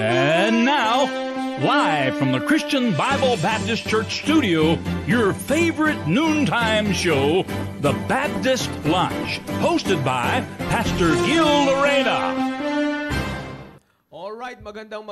And now, live from the Christian Bible Baptist Church studio, your favorite noontime show, The Baptist Lunch, hosted by Pastor Gil Lorena. Alright, magandang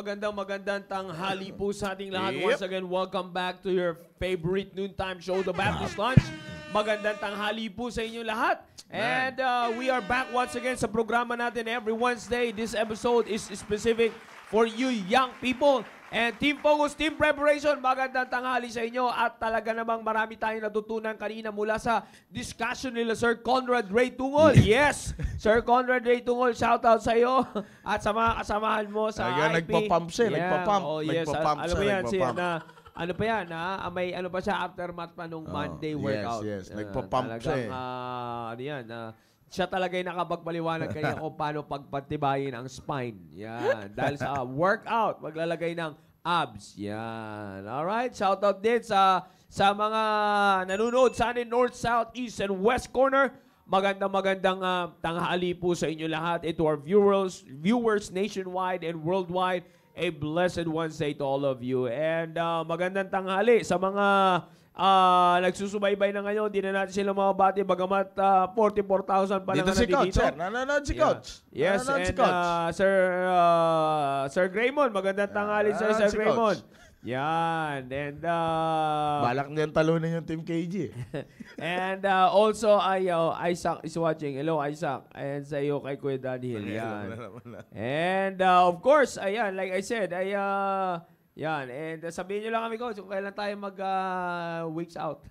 tanghali po sa ating lahat. Once again, welcome back to your favorite noontime show, The Baptist Lunch. Magandang tanghali po sa inyo lahat. And we are back once again sa programa natin every Wednesday. This episode is specific for you young people. And Team Focus, Team Preparation, magandang tanghali sa inyo. At talaga namang marami tayong natutunan kanina mula sa discussion nila Sir Conrad Ray Tungol. Yes! Sir Conrad Ray Tungol, shoutout sa iyo. At sa mga kasamahan mo sa IP. Nagpa-pump siya, nagpa-pump. Oh, yes. Nagpa-pump Alam mo yan, siya na... Ano pa yan, ha? May ano pa siya, aftermath pa nung Monday workout. Yes. Nagpa-pump siya. Ano yan, siya talaga yung nakapagpaliwanag kanya kung paano pagpatibayin ang spine. Yan. Dahil sa workout, maglalagay ng abs. Yan. Alright, shoutout din sa mga nanonood sa atin, North, South, East, and West Corner. Magandang tanghali po sa inyo lahat. To our viewers nationwide and worldwide. A blessed Wednesday to all of you. And magandang tanghali sa mga nagsusubaybay na ngayon. Di na natin sila mababati bagamat 44,000 pa lang dito si Coach, sir. Nanonood si Coach. Yes, and Sir Graymon, magandang tanghali sa Sir Graymon. Yan. And balak niyan talunin yung Team KG. And also Isaac is watching. Hello Isaac. And sa iyo kay Kuya Daniel. Yan. And of course, ayan, like I said, yan. And sabihin nyo lang kami, Coach, kung kailan tayo weeks out.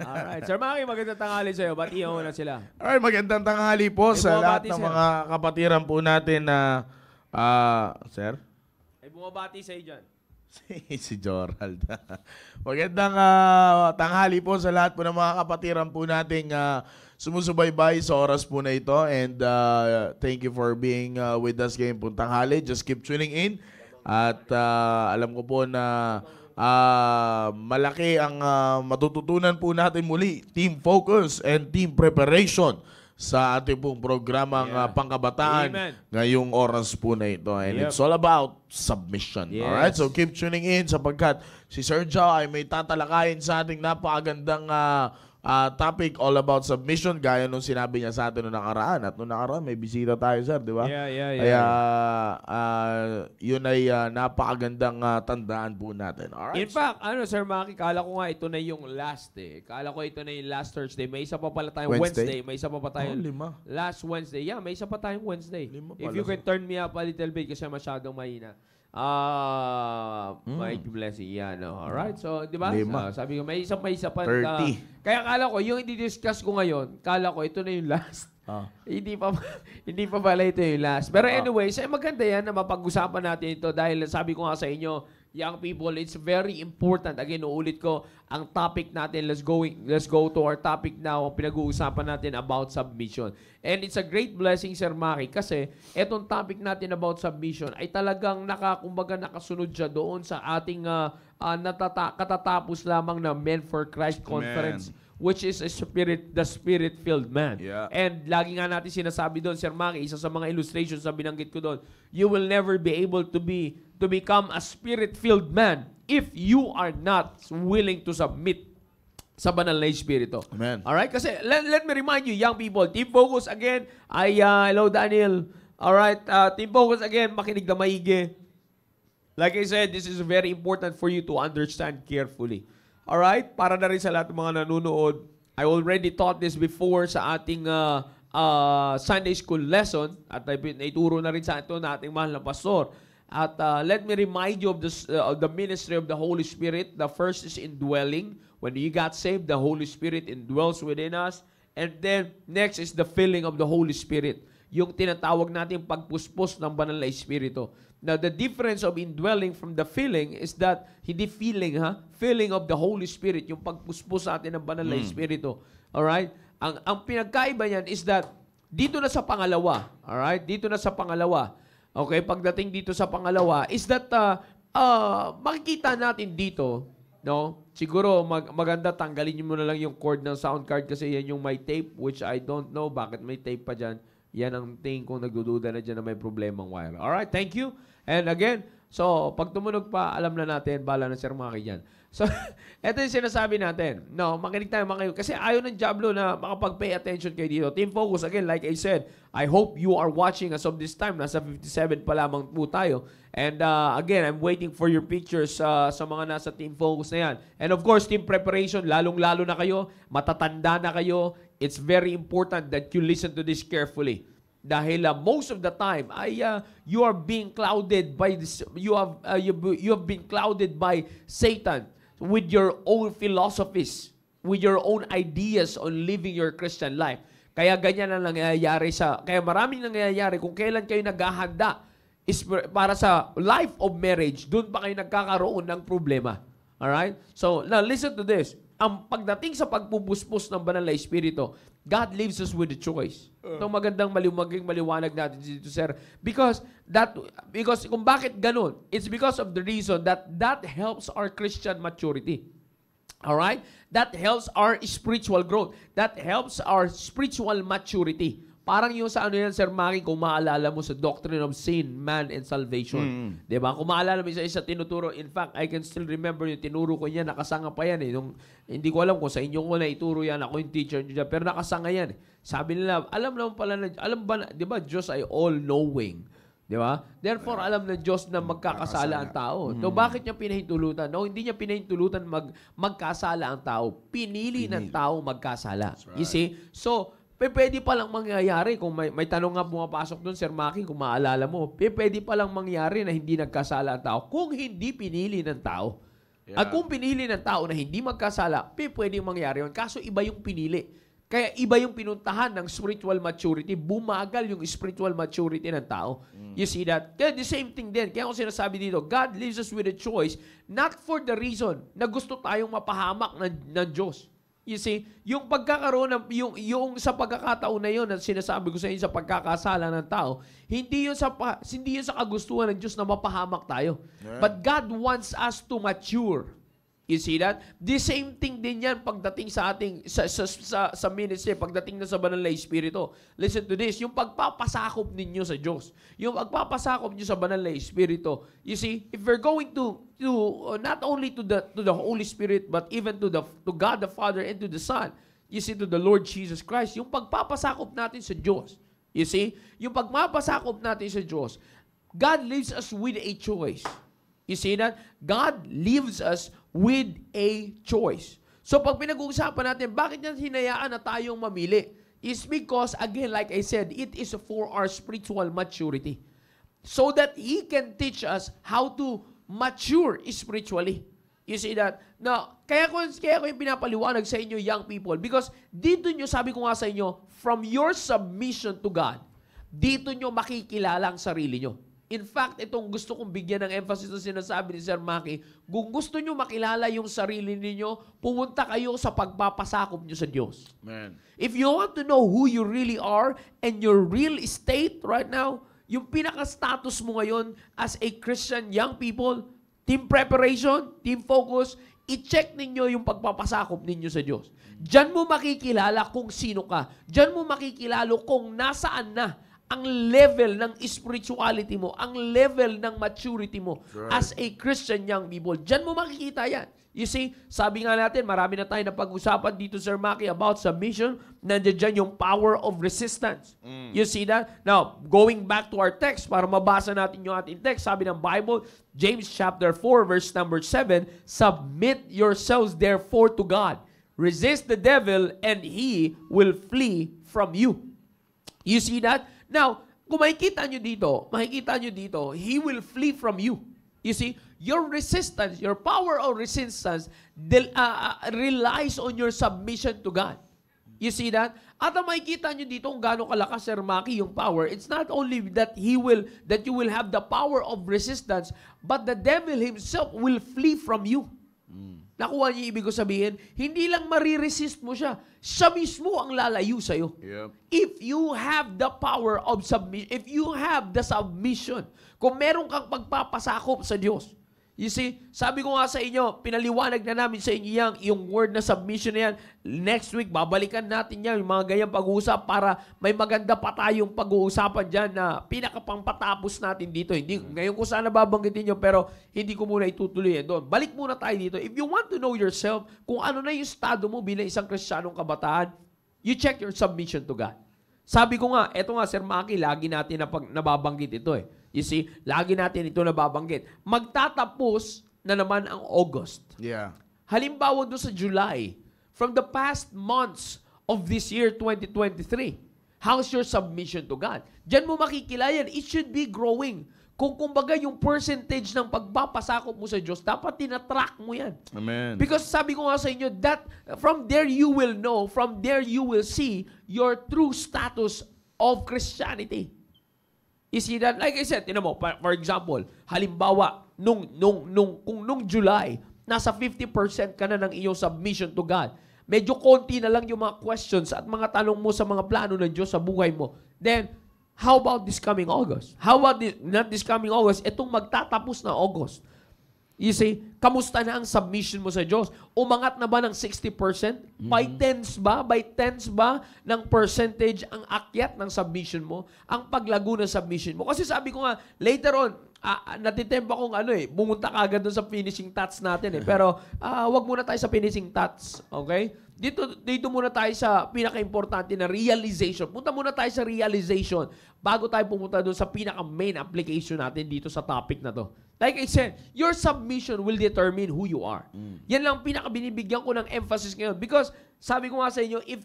Alright. Sir Maki, magandang tanghali sa iyo. Batihan mo na sila. Alright, magandang tanghali po sa lahat ng mga kapatiran po natin na sir? Ay bumabati sa iyo dyan. Si Jorald. Magandang tanghali po sa lahat po ng mga kapatiran po nating sumusubaybay sa oras po na ito. And thank you for being with us ngayong po tanghali. Just keep tuning in. At alam ko po na malaki ang matututunan po natin muli. Team Focus and Team Preparation sa ating pong programang pangkabataan. Amen. Ngayong oras po na ito. And it's all about submission. Yes. Alright? So keep tuning in sapagkat si Sir Joe ay may tatalakayin sa ating napakagandang topic all about submission gaya nung sinabi niya sa atin noong nakaraan. At noong nakaraan may bisita tayo, sir, di ba? Yeah. Kaya yun ay napakagandang tandaan po natin. Alright? In fact, Sir Maki, kala ko nga ito na yung last Kala ko ito na yung last Thursday. May isa pa pala tayong Wednesday. May isa pa tayong last Wednesday. Yeah, may isa pa tayong Wednesday. If you can turn me up a little bit kasi masyadong mahina. May blessing yan. Alright, so di ba? Sabi ko, may isa pa. 30. Kaya kala ko, yung i-discuss ko ngayon, kala ko ito na yung last. Hindi pa pala ito yung last. Pero anyways, maganda yan na mapag-usapan natin ito dahil sabi ko nga sa inyo, young people, it's very important. Again, uulit ko, ang topic natin, let's go to our topic now, pinag-uusapan natin about submission. And it's a great blessing, Sir Maki, kasi etong topic natin about submission ay talagang nakasunod siya doon sa ating katatapos lamang na Men for Christ Conference, which is the Spirit-filled man. Yeah. And lagi nga natin sinasabi doon, Sir Maki, isa sa mga illustrations na binanggit ko doon, you will never be able to become a Spirit-filled man if you are not willing to submit sa banal na Espiritu. Amen. Alright? Kasi let me remind you, young people, Team Focus again, hello Daniel. Alright, Team Focus again, makinig na maigi. Like I said, this is very important for you to understand carefully. Alright? Para na rin sa lahat ng mga nanonood, I already taught this before sa ating Sunday school lesson at naituro na rin sa ito na ating mahal na pastor. At let me remind you of the ministry of the Holy Spirit. The first is indwelling. When you got saved, the Holy Spirit indwells within us. And then, next is the filling of the Holy Spirit. Yung tinatawag natin pagpuspos ng banal na Espiritu. Now, the difference of indwelling from the filling is that, hindi feeling, Filling of the Holy Spirit, yung pagpuspos sa atin ng banal na Espiritu. Alright? Ang pinagkaiba niyan is that, dito na sa pangalawa. Alright? Dito na sa pangalawa. Okay? Pagdating dito sa pangalawa, is that, makikita natin dito, no? Siguro, maganda tanggalin mo na lang yung cord ng sound card kasi yan yung may tape, which I don't know bakit may tape pa dyan. Yan ang tingin kong nagdududa na dyan na may problemang wire. Alright, thank you. And again, so, pag tumunog pa, alam na natin, bala na Sir Maki dyan. So, ito yung sinasabi natin. No, makinig tayo mga kayo. Kasi ayaw ng Diablo na makapag-pay attention kayo dito. Team Focus, again, like I said, I hope you are watching as of this time. Nasa 57 pa lamang po tayo. And again, I'm waiting for your pictures sa mga nasa Team Focus na yan. And of course, team preparation, lalong-lalo na kayo, matatanda na kayo. It's very important that you listen to this carefully. Dahil most of the time ay you are being clouded by this, you have been clouded by Satan with your own philosophies, with your own ideas on living your Christian life. Kaya ganyan ang nangyayari kaya maraming nangyayari kung kailan kayo naghahanda is para sa life of marriage, doon pa kayo nagkakaroon ng problema. Alright? So, now listen to this. Ang pagdating sa pagpupuspos ng banal na Espiritu, God leaves us with a choice. Itong magandang maliwanag natin dito, sir. Because kung bakit ganun, it's because of the reason that helps our Christian maturity. Alright? That helps our spiritual growth. That helps our spiritual maturity. Parang yung sa ano yan, Sir Maki, kung maalala mo sa Doctrine of Sin, Man, and Salvation. Diba? Kung maalala mo isa tinuturo, in fact, I can still remember yung tinuro ko niya, nakasanga pa yan eh. Hindi ko alam kung sa inyo ko na ituro yan, ako yung teacher niyo dyan, pero nakasanga yan eh. Sabi nila, alam ba na, di ba, Diyos ay all-knowing. Di ba? Therefore, alam ng Diyos na magkakasala ang tao. So, bakit niya pinahintulutan? No, hindi niya pinahintulutan magkasala ang tao. Pinili ng tao magkasala. Right. You see? So, pwede pa lang mangyayari kung may tanong nga pumapasok doon, Sir Maki, kung maalala mo, pwede pa lang mangyari na hindi nagkasala ang tao kung hindi pinili ng tao. Yeah. At kung pinili ng tao na hindi magkasala, pwede mangyari yun. Kaso iba yung pinili. Kaya iba yung pinuntahan ng spiritual maturity. Bumagal yung spiritual maturity ng tao. You see that? Kaya the same thing din. Kaya ako sinasabi dito, God leaves us with a choice, not for the reason na gusto tayong mapahamak ng Diyos. You see, yung pagkakaroon ng yung sa pagkakataon na yun na sinasabi ko sa inyo sa pagkakasala ng tao, hindi yun sa kagustuhan ng Diyos na mapahamak tayo. Yeah. But God wants us to mature. You see that? The same thing din yan pagdating sa ating sa ministry, pagdating na sa banal na Espiritu. Listen to this, yung pagpapasakop ninyo sa Diyos, yung pagpapasakop niyo sa banal na Espiritu. You see, if we're going to not only to the Holy Spirit but even to God the Father and to the Son, you see, to the Lord Jesus Christ, yung pagpapasakop natin sa Diyos. You see, yung pagpapasakop natin sa Diyos, God leaves us with a choice. You see that? God leaves us with a choice. So pag pinag-uusapan natin, bakit niya hinayaan na tayong mamili? Is because, again, like I said, it is for our spiritual maturity. So that He can teach us how to mature spiritually. You see that? Now, kaya ko yung pinapaliwanag sa inyo, young people, because dito nyo, sabi ko nga sa inyo, from your submission to God, dito nyo makikilala ang sarili nyo. In fact, itong gusto kong bigyan ng emphasis na sinasabi ni Sir Maki, kung gusto nyo makilala yung sarili ninyo, pumunta kayo sa pagpapasakop nyo sa Diyos. Man. If you want to know who you really are and your real state right now, yung pinaka-status mo ngayon as a Christian young people, team preparation, team focus, i-check ninyo yung pagpapasakop ninyo sa Diyos. Diyan mo makikilala kung sino ka. Diyan mo makikilala kung nasaan na ang level ng spirituality mo, ang level ng maturity mo as a Christian young people. Diyan mo makikita yan. You see, sabi nga natin, marami na tayo na pag-usapan dito, Sir Maki, about submission. Nandiyan dyan yung power of resistance. You see that? Now, going back to our text, para mabasa natin yung ating text, sabi ng Bible, James chapter 4, verse number 7, submit yourselves therefore to God. Resist the devil, and he will flee from you. You see that? Now, kung makikita nyo dito, He will flee from you. You see, your resistance, your power of resistance relies on your submission to God. You see that? At ang makikita nyo dito kung gaano kalakas, Sir Maki, yung power, it's not only that you will have the power of resistance, but the devil himself will flee from you. Nakuha niyo ibig ko sabihin? Hindi lang mariresist mo siya. Siya mismo ang lalayo sa'yo. Yep. If you have the power of submission, if you have the submission, kung meron kang pagpapasakop sa Diyos, You see, sabi ko nga sa inyo, pinaliwanag na namin sa inyo yung word na submission na yan. Next week, babalikan natin yan, yung mga ganyang pag-uusap para may maganda pa tayong pag-uusapan dyan na pinakapangpatapos natin dito. Hindi, ngayon ko sana babanggitin nyo, pero hindi ko muna itutuloy yan doon. Balik muna tayo dito. If you want to know yourself, kung ano na yung estado mo bilang isang Kristiyanong kabataan, you check your submission to God. Sabi ko nga, eto nga, Sir Maki, lagi natin nababanggit ito eh. You see, lagi natin ito nababanggit. Magtatapos na naman ang August. Yeah. Halimbawa doon sa July, from the past months of this year, 2023, how's your submission to God? Diyan mo makikilayan, it should be growing. Kung kumbaga yung percentage ng pagpapasakop mo sa Diyos, dapat tinatrack mo yan. Amen. Because sabi ko nga sa inyo, that from there you will know, from there you will see your true status of Christianity. You see that? Like I said, tinan mo, for example, halimbawa, kung nung July, nasa 50% ka na ng iyong submission to God. Medyo konti na lang yung mga questions at mga tanong mo sa mga plano ng Diyos sa buhay mo. Then, how about this coming August? How about not this coming August, itong magtatapos na August? You see, kamusta na ang submission mo sa Diyos? Umangat na ba ng 60%? By tens ba? By tens ba ng percentage ang akyat ng submission mo? Ang paglago ng submission mo? Kasi sabi ko nga, later on, natitempa kong bumunta ka agad doon sa finishing touch natin eh. Pero wag muna tayo sa finishing touch, okay? Dito muna tayo sa pinaka-importante na realization. Punta muna tayo sa realization bago tayo pumunta doon sa pinaka-main application natin dito sa topic na to. Like I said, your submission will determine who you are. Yan lang pinaka-binibigyan ko ng emphasis ngayon. Because sabi ko nga sa inyo, if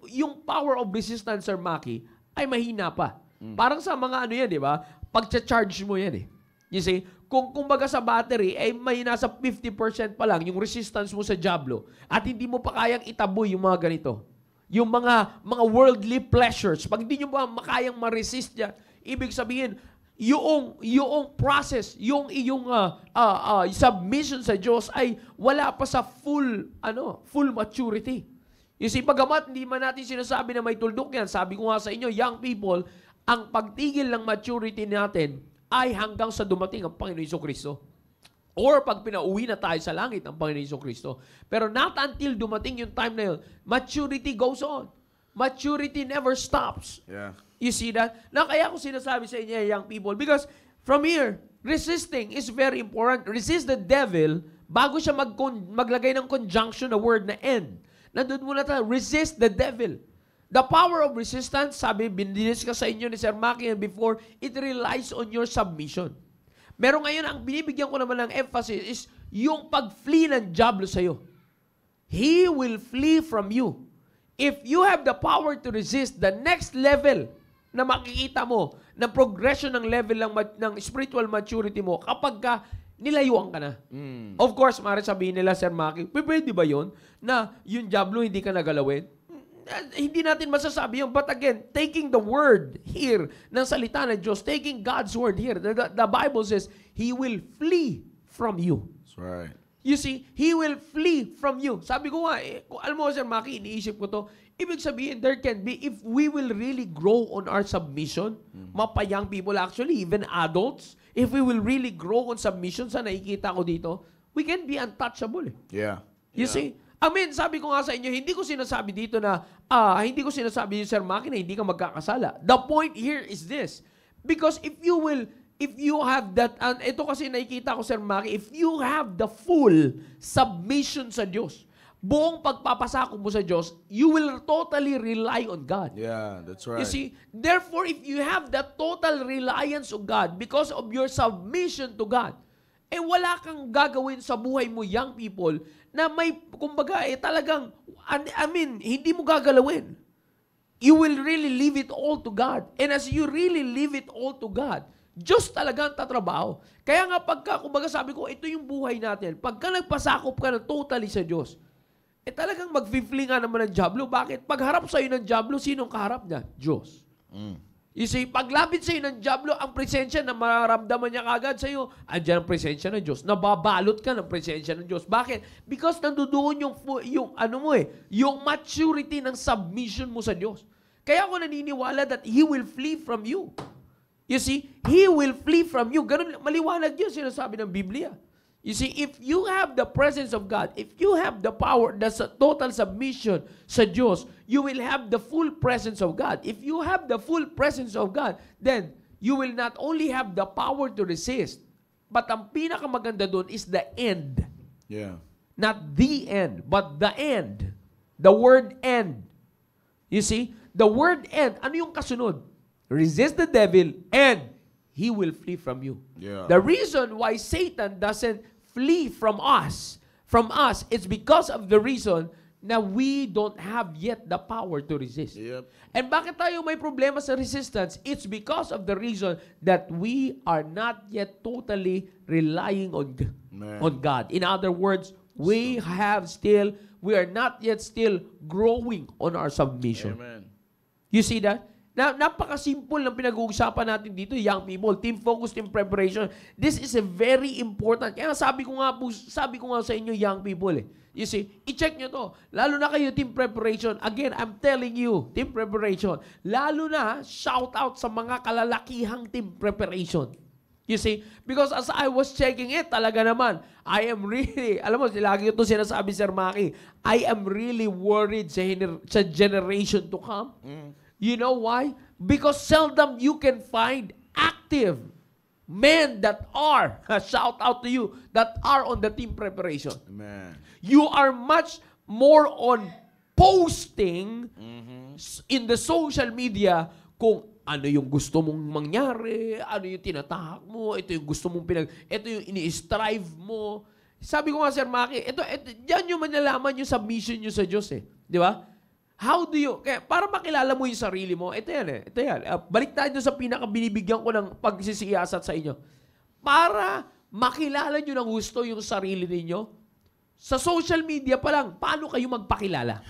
yung power of resistance, Sir Maki, ay mahina pa. Parang sa mga yan, di ba? Pag-charge mo yan eh. You see, kung kumbaga sa battery, ay may nasa 50% pa lang yung resistance mo sa Diablo at hindi mo pa kayang itaboy yung mga ganito. Yung mga worldly pleasures, pag hindi nyo pa makayang ma-resist yan, ibig sabihin, yung process, yung iyong submission sa Diyos ay wala pa sa full maturity. You see, pagamat hindi man natin sinasabi na may tuldok yan, sabi ko nga sa inyo, young people, ang pagtigil ng maturity natin ay hanggang sa dumating ang Panginoon Jesucristo. Or pag pinauwi na tayo sa langit ang Panginoon Jesucristo. Pero not until dumating yung time na yun, maturity goes on. Maturity never stops. Yeah. You see that? Na kaya ko sinasabi sa inyo, young people, because from here, resisting is very important. Resist the devil bago siya maglagay ng conjunction na word na end. Nandun muna tayo, resist the devil. The power of resistance, sabi, binilis ka sa inyo ni Sir Maki before, it relies on your submission. Pero ngayon, ang binibigyan ko naman ng emphasis is yung pag-flee ng Diablo sa'yo. He will flee from you. If you have the power to resist the next level na makikita mo, na progression ng level ng spiritual maturity mo, kapag ka nilayuan ka na. Of course, maaari sabihin nila, Sir Maki, pwede ba yun na yung Diablo hindi ka nagalawin? Hindi natin masasabi yun. But again, taking the word here ng salita ng Diyos, taking God's word here, the Bible says, He will flee from you. That's right. You see, He will flee from you. Sabi ko nga, alam mo, Sir Maki, iniisip ko to, ibig sabihin, there can be, if we will really grow on our submission, mapayang people actually, even adults, if we will really grow on submission, sa nakikita ko dito, we can be untouchable. Yeah. You see? Amen. Sabi ko nga sa inyo, hindi ko sinasabi dito na, hindi ko sinasabi yung Sir Maki na hindi ka magkakasala. The point here is this. Because if you have that, and ito kasi nakikita ko, Sir Maki, if you have the full submission sa Diyos, buong pagpapasakop mo sa Diyos, you will totally rely on God. Yeah, that's right. You see, therefore, if you have that total reliance on God because of your submission to God, wala kang gagawin sa buhay mo, young people, na may, kumbaga, talagang, hindi mo gagalawin. You will really leave it all to God. And as you really leave it all to God, Diyos talaga ang tatrabaho. Kaya nga kumbaga sabi ko, ito yung buhay natin. Pagka nagpasakop ka na totally sa Diyos, talagang mag-flee nga naman ng Diablo. Bakit? Pagharap sa'yo ng Diablo, sinong kaharap niya? Diyos. You see, paglapit sa'yo ng Diablo, ang presensya na mararamdaman niya kagad sa'yo, andyan ang presensya ng Diyos. Nababalot ka ng presensya ng Diyos. Bakit? Because nandoon yung maturity ng submission mo sa Diyos. Kaya ako naniniwala that He will flee from you. You see, he will flee from you. Ganun, maliwanag yun sinasabi ng Biblia. You see, if you have the presence of God, if you have the power, the total submission sa Diyos, you will have the full presence of God. If you have the full presence of God, then you will not only have the power to resist, but ang pinakamaganda doon is the end. Yeah. Not the end, but the end. The word end. You see, the word end, ano yung kasunod? Resist the devil and he will flee from you. Yeah. The reason why Satan doesn't flee from us, it's because of the reason na we don't have yet the power to resist. Yep. And bakit tayo may problema sa resistance? It's because of the reason that we are not yet totally relying on God. In other words, we are not yet still growing on our submission. Amen. You see that? Napaka-simple ng pinag-uusapan natin dito, young people, team focus, team preparation. This is a very important. Kaya sabi ko nga sa inyo, young people, you see, i-check nyo to. Lalo na kayo, team preparation. Again, I'm telling you, team preparation. Lalo na, shout out sa mga kalalakihang team preparation. You see, because as I was checking it, talaga naman, I am really, alam mo, lagi ito sinasabi, Sir Maki, I am really worried sa generation to come. You know why? Because seldom you can find active men that are, shout out to you, that are on the team preparation. Amen. You are much more on posting in the social media kung ano yung gusto mong mangyari, ano yung tinatahak mo, ito yung gusto mong ito yung ini-strive mo. Sabi ko nga, Sir Maki, ito diyan yung manalaman yung submission nyo sa Diyos eh. Di ba? How do you, kaya para makilala mo yung sarili mo, ito yan. Balik tayo sa pinaka-binibigyan ko ng pagsisiyasat sa inyo. Para makilala nyo ng gusto yung sarili ninyo, sa social media pa lang, paano kayo magpakilala?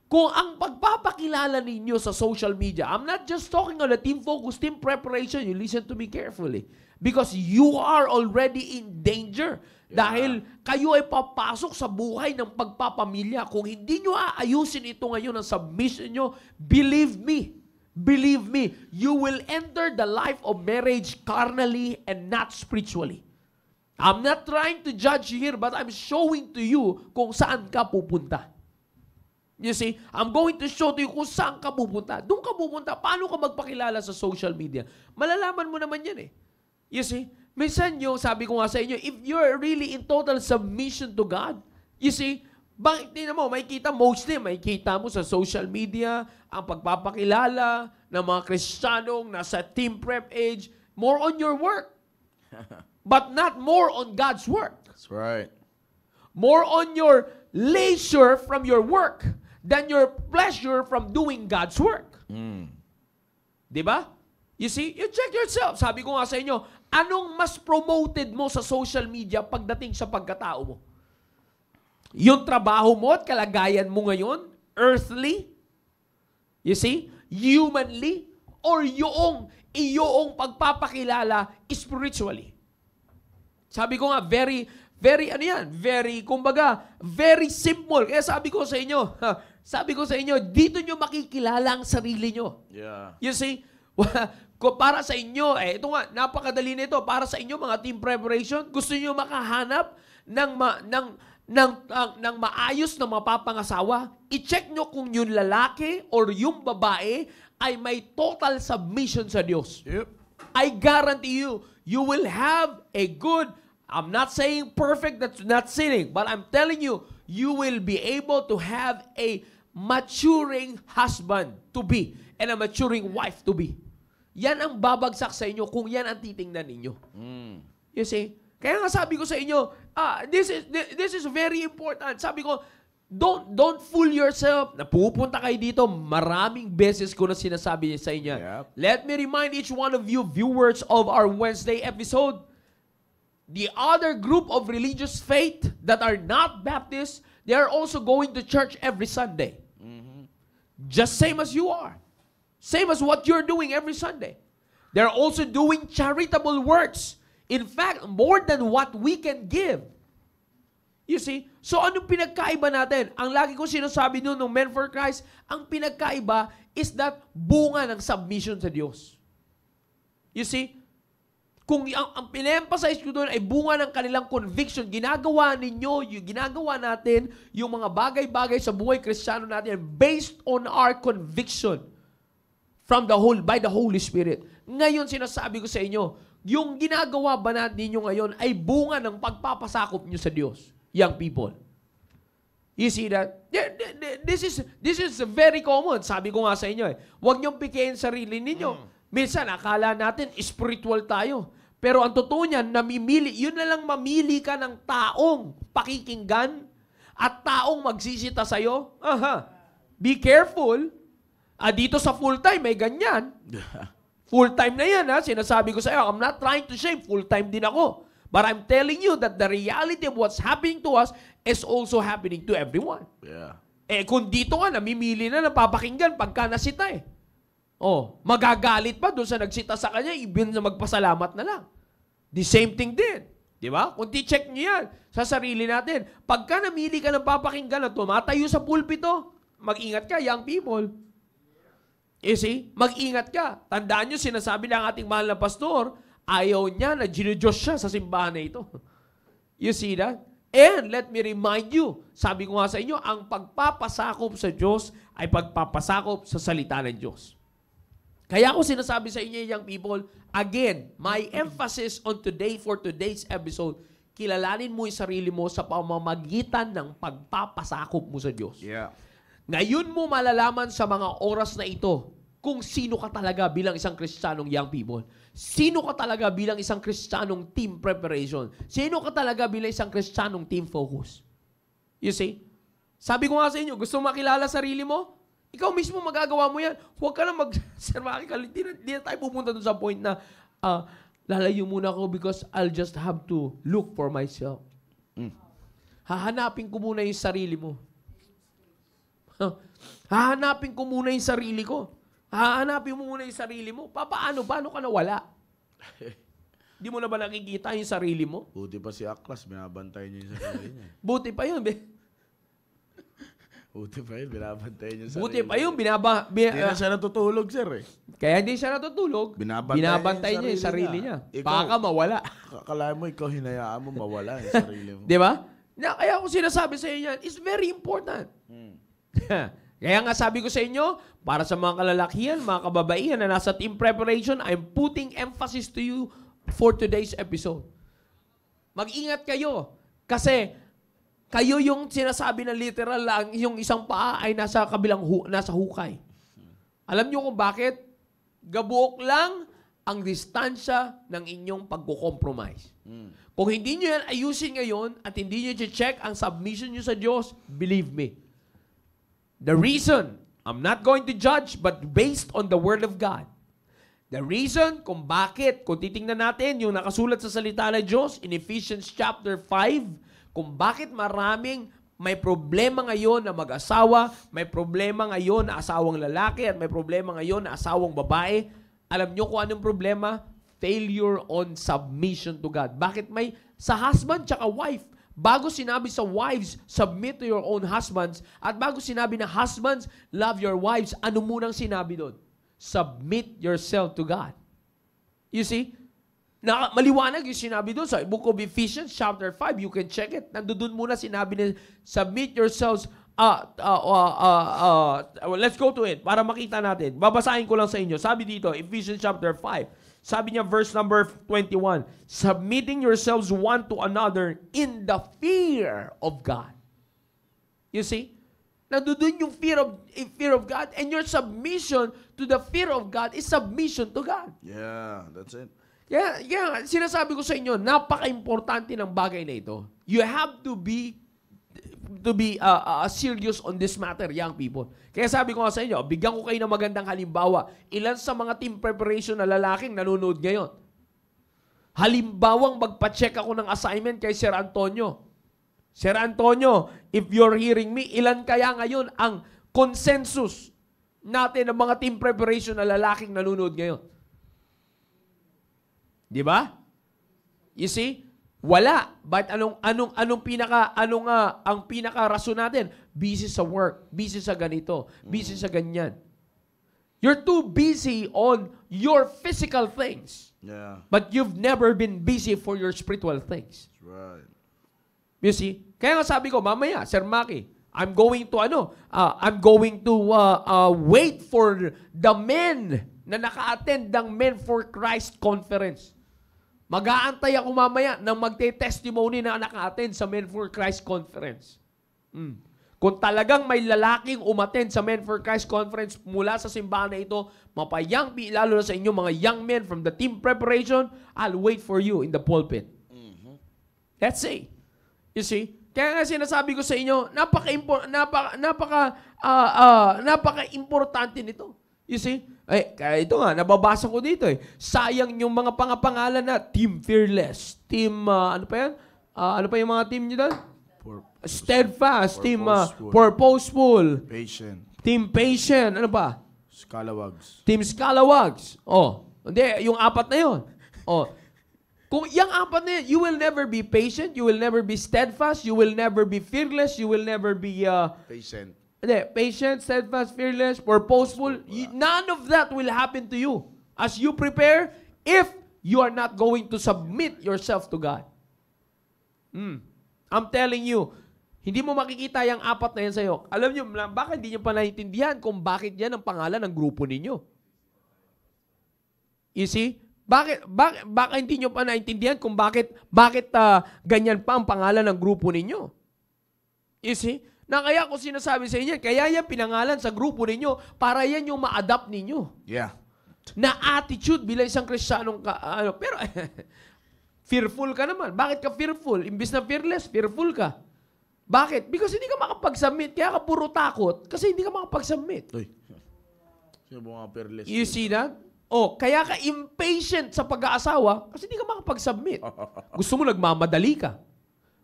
Kung ang pagpapakilala ninyo sa social media, I'm not just talking on the team focus, team preparation, you listen to me carefully. Because you are already in danger. Dahil kayo ay papasok sa buhay ng pagpapamilya. Kung hindi nyo aayusin ito ngayon ang submission nyo, believe me, you will enter the life of marriage carnally and not spiritually. I'm not trying to judge you here, but I'm showing to you kung saan ka pupunta. You see, I'm going to show to you kung saan ka pupunta. Doon ka pupunta. Paano ka magpakilala sa social media? Malalaman mo naman yan eh. You see, minsan yung sabi ko nga sa inyo, if you're really in total submission to God, you see, tingnan mo, makikita mo sa social media, ang pagpapakilala ng mga Kristiyanong nasa team prep age, more on your work, but not more on God's work. That's right. More on your leisure from your work than your pleasure from doing God's work. Diba? You see, you check yourself. Sabi ko nga sa inyo, anong mas promoted mo sa social media pagdating sa pagkatao mo? Yung trabaho mo at kalagayan mo ngayon, earthly, you see, humanly, or iyong pagpapakilala spiritually. Sabi ko nga, very simple. Kaya sabi ko sa inyo, dito nyo makikilala ang sarili nyo. Yeah. You see, para sa inyo, ito nga, napakadali nito, para sa inyo, mga team preparation, gusto nyo makahanap ng maayos na mapapangasawa, i-check nyo kung yung lalaki or yung babae ay may total submission sa Diyos. Yep. I guarantee you, you will have a good, I'm not saying perfect, that's not sinning, but I'm telling you, you will be able to have a maturing husband to be and a maturing wife to be. Yan ang babagsak sa inyo kung yan ang titingnan ninyo. You see? Kaya nga sabi ko sa inyo, this is very important. Sabi ko, don't fool yourself. Napupunta kayo dito, maraming beses ko na sinasabi sa inyo. Yep. Let me remind each one of you viewers of our Wednesday episode, the other group of religious faith that are not Baptist, they are also going to church every Sunday. Just same as you are. Same as what you're doing every Sunday. They're also doing charitable works. In fact, more than what we can give. You see? So, anong pinagkaiba natin? Ang lagi ko sinasabi nun ng Men for Christ, ang pinagkaiba is that bunga ng submission sa Diyos. You see? Kung ang pina-emphasize ko doon ay bunga ng kanilang conviction, ginagawa ninyo, ginagawa natin yung mga bagay-bagay sa buhay Kristiyano natin based on our conviction by the Holy Spirit. Ngayon, sinasabi ko sa inyo, yung ginagawa ba natin ngayon ay bunga ng pagpapasakop nyo sa Diyos, young people. You see that? This is very common. Sabi ko nga sa inyo, huwag niyong pikein sarili ninyo. Minsan, akala natin spiritual tayo. Pero ang totoo niyan, yun na lang mamili ka ng taong pakikinggan at taong magsisita sa'yo. Be careful. Dito sa full-time, may ganyan. Full-time na yan, ha? Sinasabi ko sa'yo, I'm not trying to shame. Full-time din ako. But I'm telling you that the reality of what's happening to us is also happening to everyone. Yeah. Kung dito nga, namimili na ng papakinggan pagka nasita magagalit pa doon sa nagsita sa kanya, even na magpasalamat na lang. The same thing din. Di ba? Kung ti-check nyo yan sa sarili natin, pagka namili ka ng papakinggan na tumatayo sa pulpito, mag-ingat ka, young people. You see? Mag-ingat ka. Tandaan nyo, sinasabi ng ating mahal na pastor, ayaw niya na ginudiyos siya sa simbahan na ito. You see that? And let me remind you, sabi ko nga sa inyo, ang pagpapasakop sa Diyos ay pagpapasakop sa salita ng Diyos. Kaya ako sinasabi sa inyo, young people, again, my emphasis on for today's episode, kilalanin mo yung sarili mo sa pamamagitan ng pagpapasakop mo sa Diyos. Yeah. Ngayon mo malalaman sa mga oras na ito kung sino ka talaga bilang isang Kristiyanong young people. Sino ka talaga bilang isang Kristiyanong team preparation. Sino ka talaga bilang isang Kristiyanong team focus. You see? Sabi ko nga sa inyo, gusto mo makilala sarili mo? Ikaw mismo magagawa mo yan. Huwag ka na Sir Maki, di na tayo pupunta dun sa point na lalayo muna ako because I'll just have to look for myself. Hahanapin ko muna yung sarili mo. Hahanapin ko muna yung sarili ko. Hahanapin mo muna yung sarili mo. Paano ka nawala? Di mo na ba nakikita yung sarili mo? Buti pa si Aklas, binabantay niya yung sarili niya. Buti pa yun. Buti pa yun, binabantay niya yung sarili. Buti pa yun, hindi na siya natutulog, sir. Kaya hindi siya natutulog. Binabantay niya yung sarili niya. Ikaw, baka mawala. Akala mo, ikaw hinayaan mo mawala yung sarili mo. Di ba? Kaya ako sinasabi sa inyo yan, it's very important. Kaya nga sabi ko sa inyo, para sa mga kalalakihan, mga kababaihan na nasa team preparation, I'm putting emphasis to you for today's episode. Mag-ingat kayo. Kasi kayo yung sinasabi na literal lang, yung isang paa ay nasa kabilang nasa hukay. Alam niyo kung bakit? Gabuok lang ang distansya ng inyong pagko-compromise. Kung hindi niyo yan ayusin ngayon at hindi niyo check ang submission niyo sa Diyos, believe me, the reason, I'm not going to judge, but based on the Word of God, the reason kung bakit, kung titingnan natin yung nakasulat sa salita ng Diyos in Ephesians chapter 5, kung bakit maraming may problema ngayon na mag-asawa, may problema ngayon na asawang lalaki, at may problema ngayon na asawang babae, alam nyo kung anong problema? Failure on submission to God. Bakit may sa husband tsaka wife? Bago sinabi sa wives, submit to your own husbands, at bago sinabi na husbands, love your wives, ano munang sinabi doon? Submit yourself to God. You see? Maliwanag yung sinabi doon sa book of Ephesians chapter 5. You can check it. Nandoon muna sinabi na submit yourselves. Let's go to it para makita natin. Babasahin ko lang sa inyo. Sabi dito, Ephesians chapter 5. Sabi niya, verse number 21, submitting yourselves one to another in the fear of God. You see? Nandoon yung fear of God, and your submission to the fear of God is submission to God. Yeah, that's it. Yeah, sinasabi ko sa inyo, napaka-importante ng bagay na ito. You have to be serious on this matter, young people. Kaya sabi ko nga sa inyo, bigyan ko kayo ng magandang halimbawa. Ilan sa mga team preparation na lalaking nanonood ngayon? Halimbawang magpa-check ako ng assignment kay Sir Antonio. Sir Antonio, if you're hearing me, ilan kaya ngayon ang consensus natin ng mga team preparation na lalaking nanonood ngayon? Di ba? You see? Wala. But ang pinaka rason natin? Busy sa work, busy sa ganito, busy sa ganyan. You're too busy on your physical things. Yeah. But you've never been busy for your spiritual things. That's right. You see? Kaya nga sabi ko, mamaya, Sir Maki, I'm going to wait for the men na naka-attend ng Men for Christ conference. Mag-aantay ako mamaya ng magte-testimony na naka-attend sa Men for Christ conference. Kung talagang may lalaking umattend sa Men for Christ conference mula sa simbahan na ito, mapayang, lalo na sa inyo mga young men from the team preparation, I'll wait for you in the pulpit. Let's say. You see? Kaya nga sinasabi ko sa inyo, napaka-importante nito. You see? Kaya ito nga, nababasa ko dito eh. Sayang yung mga pangapangalan na Team Fearless, Team, ano pa yan? Ano pa yung mga team nyo doon? Steadfast, Team Purposeful, Patient. Team Patient, ano pa? Scalawags. Team Scalawags. Hindi, yung apat na yun. Kung yung apat na yun, you will never be patient, you will never be steadfast, you will never be fearless, you will never be Patient. patient, steadfast, fearless, purposeful. None of that will happen to you as you prepare if you are not going to submit yourself to God. I'm telling you, hindi mo makikita yung apat na yan sa'yo. Alam nyo, baka hindi nyo pa naiintindihan kung bakit yan ang pangalan ng grupo ninyo. You see? Baka hindi nyo pa naiintindihan kung bakit ganyan pa ang pangalan ng grupo ninyo. You see? Na kaya ko sinasabi sa inyo, kaya yan pinangalan sa grupo ninyo para yan yung ma-adapt ninyo. Yeah. Na attitude bilang isang Kristiyanong pero fearful ka naman. Bakit ka fearful? Imbis na fearless, fearful ka. Bakit? Because hindi ka makapag-submit. Kaya ka puro takot kasi hindi ka makapag-submit. Uy. Sino ba mga fearless? You see that? Kaya ka impatient sa pag-aasawa kasi hindi ka makapag-submit. Gusto mo nagmamadali ka.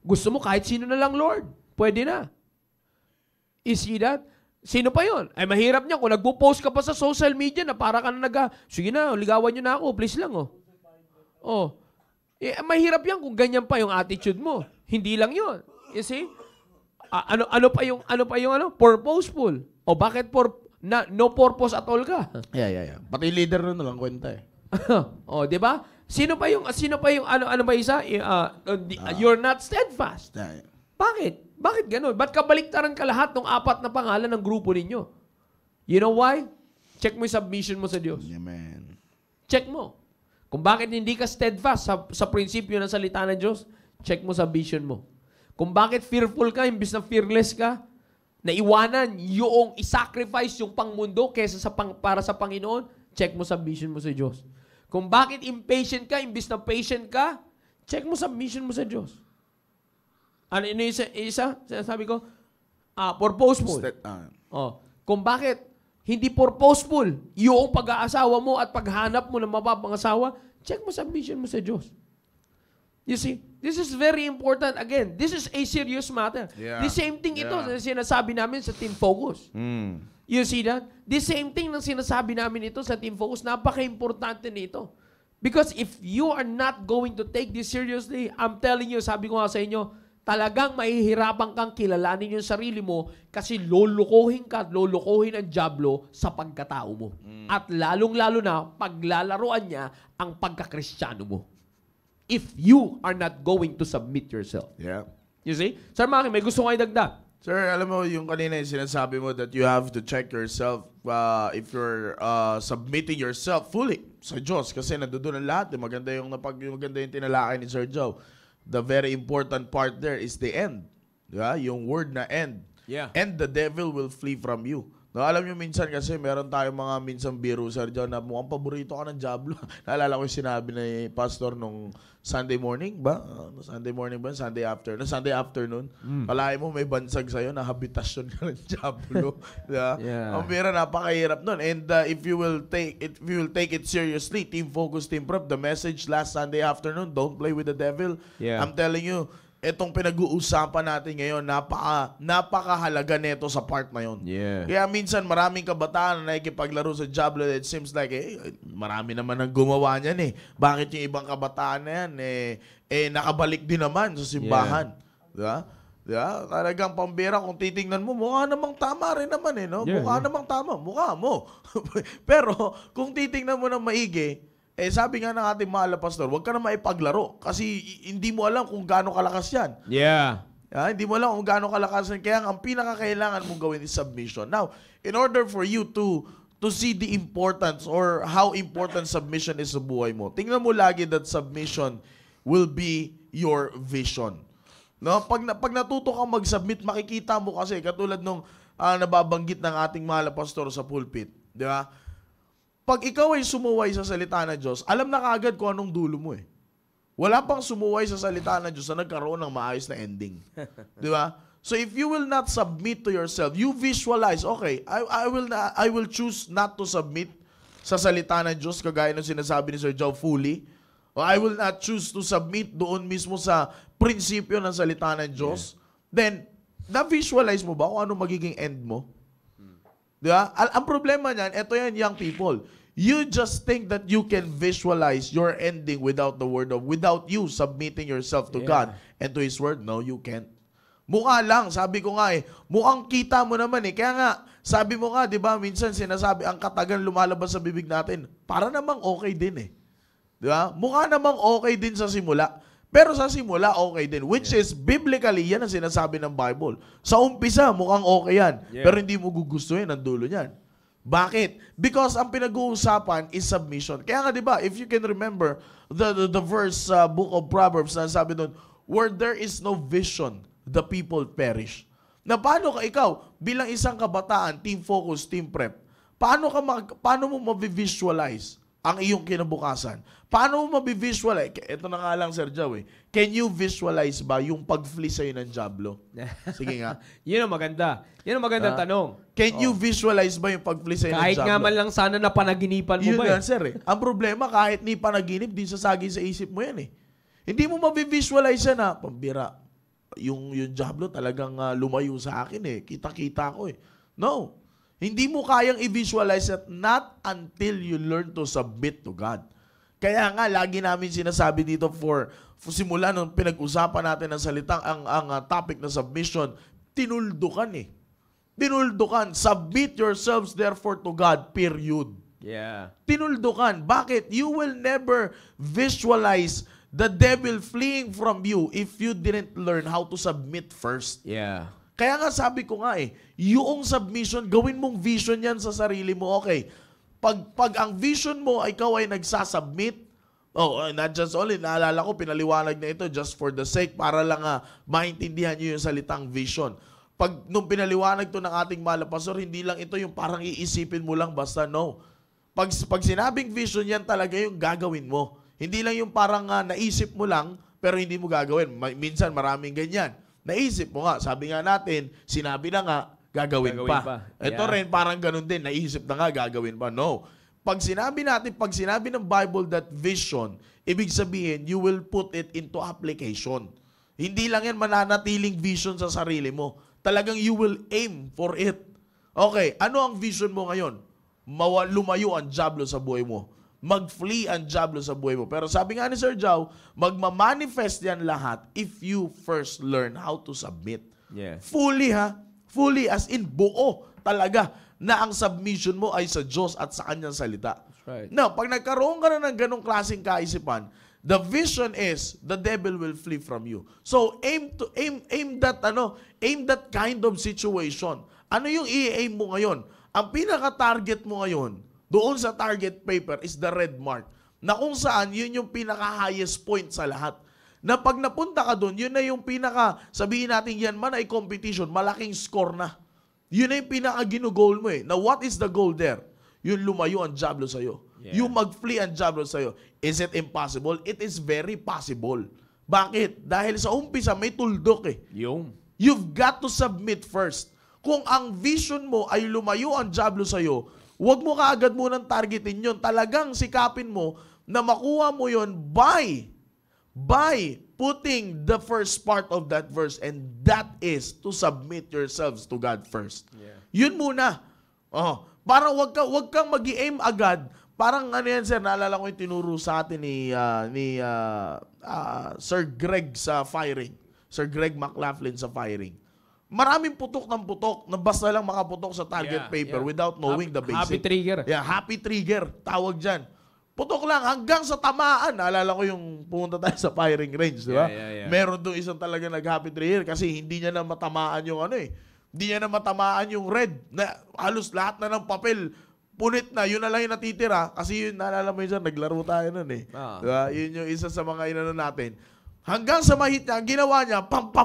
Gusto mo kahit sino na lang, Lord. Pwede na. You see that? Sino pa yon? Ay, mahirap niya kung nagpo-post ka pa sa social media na para ka na sige na, ligawan niyo na ako. Please lang, mahirap yan kung ganyan pa yung attitude mo. Hindi lang yon. You see? Ano pa yung purposeful. Bakit no purpose at all ka? Yeah. Pati leader na lang kwenta eh. Di ba? Sino pa yung ano ba isa? You're not steadfast. Yeah. Bakit? Bakit ganun? Ba't kabaliktaran ka lahat ng apat na pangalan ng grupo ninyo? You know why? Check mo yung submission mo sa Diyos. Amen. Check mo. Kung bakit hindi ka steadfast sa prinsipyo ng salita ng Diyos, check mo sa vision mo. Kung bakit fearful ka, imbis na fearless ka, naiwanan yung i-sacrifice yung pangmundo kaysa para sa Panginoon, check mo sa vision mo sa Diyos. Kung bakit impatient ka, imbis na patient ka, check mo sa mission mo sa Diyos. Ano yung isa? Sabi ko, purposeful. Kung bakit hindi purposeful yung pag-aasawa mo at paghanap mo ng mapapangasawa, check mo sa mission mo sa Diyos. You see, this is very important. Again, this is a serious matter. Yeah. The same thing ito na sinasabi namin sa Team Focus. You see that? The same thing na sinasabi namin ito sa Team Focus, napaka-importante nito. Because if you are not going to take this seriously, I'm telling you, sabi ko nga sa inyo, talagang mahihirapan kang kilalanin yung sarili mo kasi lulukuhin ka at lulukuhin ang dyablo sa pagkatao mo. At lalong-lalo na, paglalaruan niya ang pagkakristyano mo. If you are not going to submit yourself. Yeah. You see? Sir Maki, may gusto kayo dagdag. Sir, alam mo yung kanina yung sinasabi mo that you have to check yourself if you're submitting yourself fully sa Diyos kasi nandoon ang lahat. Maganda yung tinalakay ni Sir Joe. The very important part there is the end. Diba? Yung word na end. Yeah. And the devil will flee from you. No, alam nyo minsan kasi meron tayong mga minsan biro, Sir John, na mukhang paborito ka ng Diablo. Naalala ko yung sinabi ni Pastor nung Sunday morning ba? Sunday morning ba? Sunday afternoon. Kalahin mo may bansag sa'yo na habitasyon ka ng Diablo. Diba? Yeah. Ang bira, napakahirap nun. And if you will take it seriously, Team Focus, Team Prep, the message last Sunday afternoon, don't play with the devil. Yeah. I'm telling you, itong pinag-uusapan natin ngayon, napakahalaga nito sa part na yun. Yeah. Kaya minsan maraming kabataan na nakikipaglaro sa Diablo, it seems like, marami naman ang gumawa niyan eh. Bakit yung ibang kabataan na yan, nakabalik din naman sa simbahan. Diba? Diba? Talagang pambira, kung titingnan mo, mukha namang tama rin naman eh, no? Yeah, Mukha yeah. namang tama, mukha mo. Pero, kung titingnan mo ng maigi, sabi nga ng ating mahal na pastor, huwag ka na maipaglaro kasi hindi mo alam kung gaano kalakas yan. Yeah. Hindi mo alam kung gaano kalakas yan. Kaya ang pinakakailangan mong gawin is submission. Now, in order for you to see the importance or how important submission is sa buhay mo, tingnan mo lagi that submission will be your vision. No, pag natuto kang mag-submit, makikita mo kasi katulad nung nababanggit ng ating mahal na pastor sa pulpit, di ba? Pag ikaw ay sumuway sa salita ng Diyos, alam na kaagad kung anong dulo mo eh. Wala pang sumuway sa salita ng Diyos na nagkaroon ng maayos na ending. Di ba? So if you will not submit to yourself, you visualize, okay, I will choose not to submit sa salita ng Diyos kagaya ng sinasabi ni Sir Joe fully. O I will not choose to submit doon mismo sa prinsipyo ng salita ng Diyos. Then, na-visualize mo ba kung ano magiging end mo? Diba? Ang problema niyan, eto yan, young people. You just think that you can visualize your ending without without you submitting yourself to God and to His Word. No, you can't. Mukha lang, sabi ko nga mukhang kita mo naman Kaya nga, sabi mo nga, di ba, minsan sinasabi, ang katagan lumalabas sa bibig natin, para namang okay din Di ba? Mukha namang okay din sa simula. Pero sa simula, okay din. Which is, biblically, yan ang sinasabi ng Bible. Sa umpisa, mukhang okay yan. Pero hindi mo gugustuhin ang dulo niyan. Bakit? Because ang pinag-uusapan is submission. Kaya nga, di ba, if you can remember, the verse, book of Proverbs, na sabi doon, where there is no vision, the people perish. Na paano ka ikaw, bilang isang kabataan, team focus, team prep, paano mo mabivisualize ang iyong kinabukasan? Paano mo mabivisualize? Ito na nga lang, Sir Joe Can you visualize ba yung pag-flee sa'yo ng Diablo? Sige nga. Yun ang maganda. Yun ang magandang tanong. Can you visualize ba yung pag-flee sa'yo ng Diablo? Kahit nga man lang sana na panaginipan mo yun ba Yun sir Ang problema, kahit ni panaginip, di sasagi sa isip mo yan Hindi mo mabivisualize yan pambira. Yung Diablo talagang lumayo sa akin Kita-kita ko No. Hindi mo kayang i-visualize it not until you learn to submit to God. Kaya nga, lagi namin sinasabi dito for simula nung pinag-usapan natin ang salitang, ang topic na submission, tinuldukan Tinuldukan. Submit yourselves therefore to God, period. Yeah. Tinuldukan. Bakit? You will never visualize the devil fleeing from you if you didn't learn how to submit first. Yeah. Kaya nga sabi ko nga yung submission, gawin mong vision yan sa sarili mo. Okay, pag ang vision mo, ikaw ay nagsasubmit, not just only, naalala ko, pinaliwanag na ito just for the sake, para lang maintindihan nyo yung salitang vision. Nung pinaliwanag to ng ating mahal na pastor, hindi lang ito yung parang iisipin mo lang basta, no. Pag sinabing vision, yan talaga yung gagawin mo. Hindi lang yung parang naisip mo lang, pero hindi mo gagawin. Minsan maraming ganyan. Naisip mo nga, sabi nga natin, sinabi na nga, gagawin pa. Ito rin, parang ganun din, naisip na nga, gagawin pa. No. Pag sinabi ng Bible that vision, ibig sabihin, you will put it into application. Hindi lang yan mananatiling vision sa sarili mo. Talagang you will aim for it. Okay, ano ang vision mo ngayon? Lumayo ang Diablo sa buhay mo. Mag-flee ang Diablo sa buhay mo. Pero sabi nga ni Sir Joe, magmamanifest yan lahat if you first learn how to submit. Yeah. Fully Fully as in buo talaga na ang submission mo ay sa Diyos at sa Kanyang salita. That's right. Now, pag nagkaroon ka na ng ganong klaseng kaisipan, the vision is the devil will flee from you. So aim that kind of situation. Ano yung i-aim mo ngayon? Ang pinaka-target mo ngayon, doon sa target paper is the red mark. Na kung saan, yun yung pinaka-highest point sa lahat. Na pag napunta ka doon, yun na yung sabihin natin yan man ay competition, malaking score na. Yun na yung pinaka-gino-goal mo Na what is the goal there? Yung lumayo ang Diablo sa'yo. Yeah. Yung mag-flee ang Diablo sa'yo. Is it impossible? It is very possible. Bakit? Dahil sa umpisa, may tuldok You've got to submit first. Kung ang vision mo ay lumayo ang Diablo sa'yo, huwag mo kaagad munang targetin yun. Talagang sikapin mo na makuha mo yun by putting the first part of that verse, and that is to submit yourselves to God first. Yeah. Yun muna. Parang wag kang mag-i-aim agad. Parang ano yan, sir, naalala ko yung tinuro sa atin ni Sir Greg sa firing. Sir Greg McLaughlin sa firing. Maraming putok ng putok na basta lang makaputok sa target paper without knowing the basic. Happy trigger. Yeah, happy trigger. Tawag dyan. Putok lang hanggang sa tamaan. Naalala ko yung pumunta tayo sa firing range, di ba? Yeah. Meron doon isang talaga nag-happy trigger kasi hindi niya na matamaan yung ano eh. Hindi niya na matamaan yung red. Na halos lahat na ng papel punit na. Yun na lang yung natitira. Kasi yun, naalala mo yun, naglaro tayo nun eh. Diba? Yun yung isa sa mga inano natin. Hanggang sa mahit niya, ginawa niya, pam.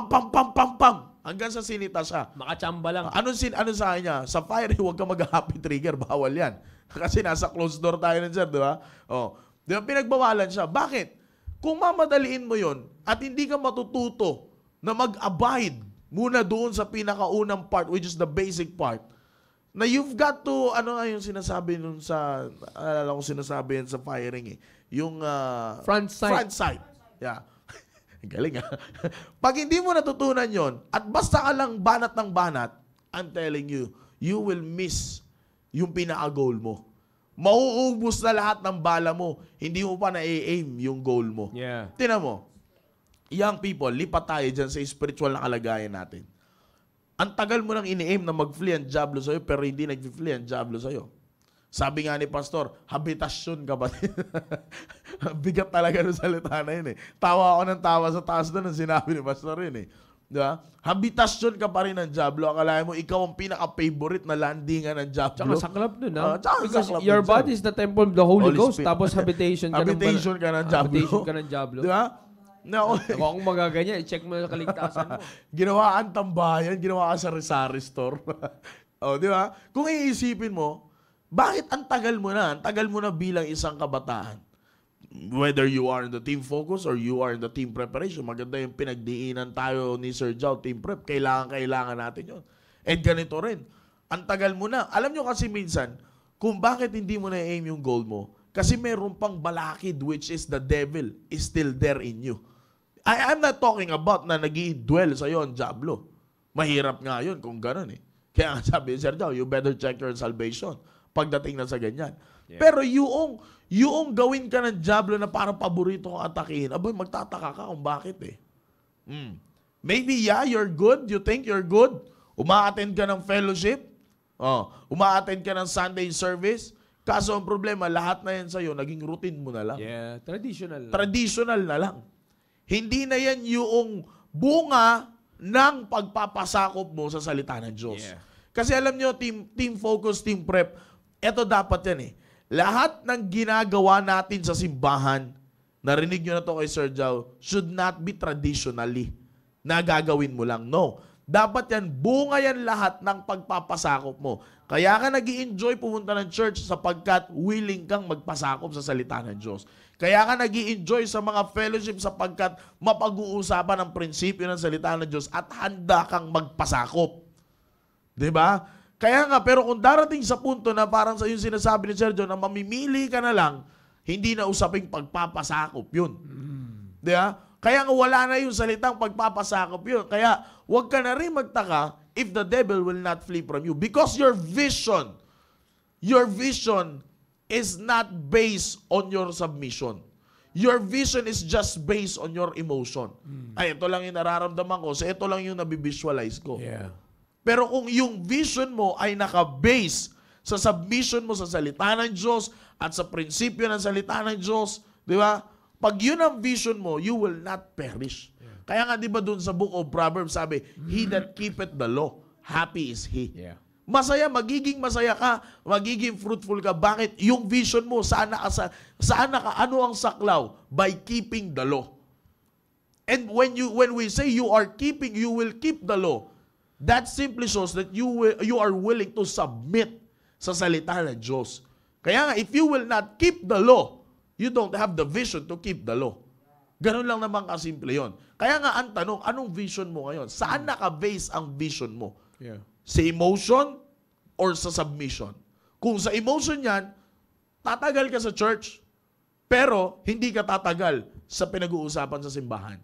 Hanggang sa sinita siya. Makachamba lang. Ano sa kanya? Sa fire, huwag ka mag-happy trigger. Bawal yan. Kasi nasa closed door tayo nun, sir, di ba? Oh. Di ba, pinagbawalan siya. Bakit? Kung mamadaliin mo yon at hindi ka matututo na mag-abide muna doon sa pinakaunang part, which is the basic part, na you've got to, ano nga yung sinasabi nun sa, alala ko sinasabi yan sa firing eh, yung front sight. Front sight. Yeah. Galing Pag hindi mo natutunan yon at basta ka lang banat ng banat, I'm telling you, you will miss yung pinaka-goal mo. Mauubos na lahat ng bala mo. Hindi mo pa na-aim yung goal mo. Yeah. Tingnan mo, young people, lipat tayo dyan sa spiritual na kalagayan natin. Ang tagal mo nang ini-aim na mag-flee ang diablo sa'yo, pero hindi nag-flee ang diablo sa'yo. Sabi nga ni Pastor, habitasyon ka ba? Bigat talaga ng salita na yun eh. Tawa ako ng tawa sa taas doon ang sinabi ni Pastor yun eh. Diba? Habitasyon ka pa rin ng diablo. Akalain mo, ikaw ang pinaka-favorite na landingan ng diablo. Tsaka saklap dun, ha? Because saklap your dun, body is the temple of the Holy Ghost. Spirit. Tapos habitation ka Habitation ka ng diablo. Habitation ka ng diablo. Diba? No. Kung magaganyan, i-check mo sa kaligtasan mo. Ginawa ang tambayan, ginawa ka sa Rizal store. Di ba? Kung iisipin mo, bakit ang tagal mo na? Ang tagal mo na bilang isang kabataan. Whether you are in the team focus or you are in the team preparation, maganda yung pinagdiinan tayo ni Sir Joe, team prep. Kailangan natin yun. And ganito rin. Ang tagal mo na. Alam nyo kasi minsan, kung bakit hindi mo na-aim yung goal mo, kasi meron pang balakid, which is the devil, is still there in you. I'm not talking about na nag-i-dwell sa'yo ang diablo. Mahirap nga yun kung gano'n eh. Kaya nga sabi ni Sir Joe, you better check your salvation pagdating na sa ganyan. Yeah. Pero yung gawin ka ng diablo na parang paborito kong atakihin, aboy, magtataka ka kung bakit eh. Maybe, yeah, you're good. You think you're good. Uma-attend ka ng fellowship. Uma-attend ka ng Sunday service. Kaso ang problema, lahat na yan sa'yo, naging routine mo na lang. Yeah, traditional. Traditional na lang. Hindi na yan yung bunga ng pagpapasakop mo sa salita ng Diyos. Yeah. Kasi alam nyo, team focus, team prep, eto dapat yan eh. Lahat ng ginagawa natin sa simbahan, narinig nyo na to kay Sir Joe, should not be traditionally na gagawin mo lang. No. Dapat yan, bunga yan lahat ng pagpapasakop mo. Kaya ka nag-i-enjoy pumunta ng church sapagkat willing kang magpasakop sa salita ng Diyos. Kaya ka nag-i-enjoy sa mga fellowship sapagkat mapag-uusapan ang prinsipyo ng salita ng Diyos at handa kang magpasakop. Diba? Kaya nga, pero kung darating sa punto na parang sa yung sinasabi ni Sergio na mamimili ka na lang, hindi na usaping pagpapasakop yun. Diba? Kaya nga wala na yung salitang pagpapasakop yun. Kaya huwag ka na rin magtaka if the devil will not flee from you. Because your vision is not based on your submission. Your vision is just based on your emotion. Ay, ito lang yung nararamdaman ko. So ito lang yung nabivisualize ko. Yeah. Pero kung yung vision mo ay naka-base sa submission mo sa salita ng Diyos at sa prinsipyo ng salita ng Diyos, di ba? Pag yun ang vision mo, you will not perish. Yeah. Kaya nga di ba dun sa book of Proverbs sabi, he that keepeth the law, happy is he. Yeah. Masaya, magiging masaya ka, magiging fruitful ka. Bakit? Yung vision mo, saan ka, ano ang saklaw? By keeping the law. And when we say you are keeping, you will keep the law. That simply shows that you are willing to submit sa salita ng Diyos. Kaya nga, if you will not keep the law, you don't have the vision to keep the law. Ganun lang naman kasimple yon. Kaya nga, ang tanong, anong vision mo ngayon? Saan naka-base ang vision mo? Yeah. Sa emotion or sa submission? Kung sa emotion yan, tatagal ka sa church, pero hindi ka tatagal sa pinag-uusapan sa simbahan.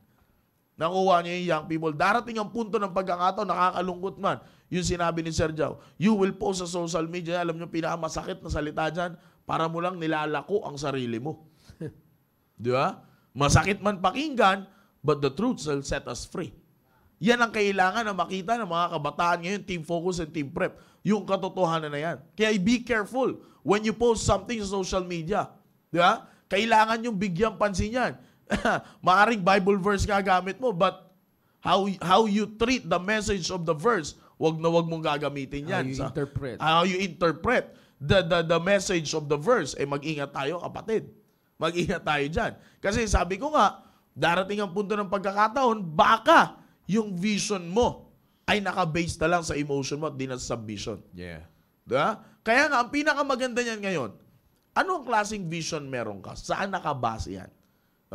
Nakuha niya yung young people. Darating ang punto ng pagkakataon, nakakalungkot man. Yung sinabi ni Sir Joe, you will post sa social media, alam niyo, pinakamasakit na salita dyan, para mo lang nilalako ang sarili mo. Di ba? Masakit man pakinggan, but the truth shall set us free. Yan ang kailangan na makita ng mga kabataan ngayon, Team Focus and Team Prep. Yung katotohanan na yan. Kaya be careful when you post something sa social media. Di ba? Kailangan yung bigyan pansin yan. Maaring Bible verse gagamit mo, but how you treat the message of the verse, wag na wag mong gagamitin yan. How you interpret the message of the verse. Mag-ingat tayo, kapatid. Mag-ingat tayo dyan. Kasi sabi ko nga, darating ang punto ng pagkakataon, baka yung vision mo ay naka-base na lang sa emotion mo at di na sa submission. Yeah. Diba? Kaya nga, ang pinakamaganda niyan ngayon, anong klaseng vision meron ka? Saan nakabase yan?